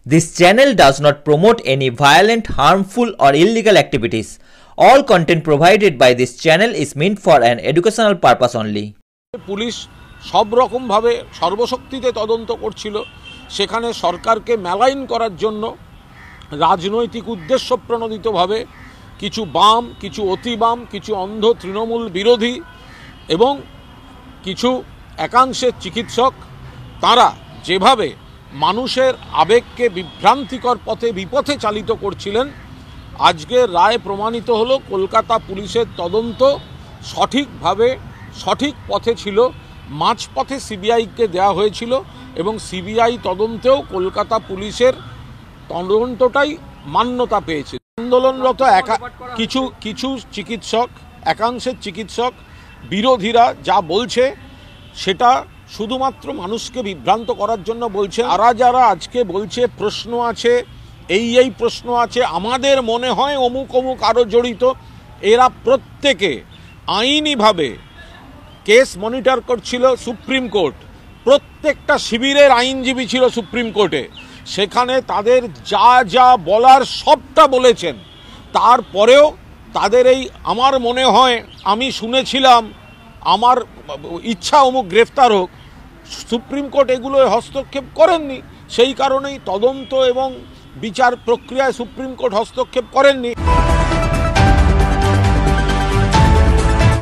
This channel does not promote any violent, harmful, or illegal activities. All content provided by this channel is meant for an educational purpose only. Police সব রকম ভাবে সর্বশক্তিতে তদন্ত করছিল। সেখানে সরকারকে malign করার জন্য রাজনৈতিক উদ্দেশ্য প্রণোদিতভাবে কিছু বাম, কিছু অতি বাম, কিছু অন্ধ তৃণমূল বিরোধী এবং কিছু একাংশের চিকিৎসক তারা যেভাবে মানুষের আবেগকে বিভ্রান্তিকর পথে বিপথে চালিত করছিলেন, আজকের রায় প্রমাণিত হলো কলকাতা পুলিশের তদন্ত সঠিকভাবে সঠিক পথে ছিল। মাঝপথে সিবিআইকে দেওয়া হয়েছিল এবং সিবিআই তদন্তেও কলকাতা পুলিশের তদন্তটাই মান্যতা পেয়েছে। আন্দোলনরত কিছু চিকিৎসক, একাংশের চিকিৎসক বিরোধীরা যা বলছে সেটা শুধুমাত্র মানুষকে বিভ্রান্ত করার জন্য বলছে। যারা আজকে বলছে প্রশ্ন আছে, এই প্রশ্ন আছে, আমাদের মনে হয় অমুক অমুক আরও জড়িত, এরা প্রত্যেকে আইনিভাবে কেস মনিটর করছিল সুপ্রিম কোর্ট। প্রত্যেকটা শিবিরের আইনজীবী ছিল সুপ্রিম কোর্টে, সেখানে তাদের যা যা বলার সবটা বলেছেন। তারপরেও তাদের এই আমার মনে হয়, আমি শুনেছিলাম, আমার ইচ্ছা অমুক গ্রেফতার হোক, সুপ্রিম কোর্ট এগুলোয় হস্তক্ষেপ করেননি। সেই কারণেই তদন্ত এবং বিচার প্রক্রিয়ায় সুপ্রিম কোর্ট হস্তক্ষেপ করেননি।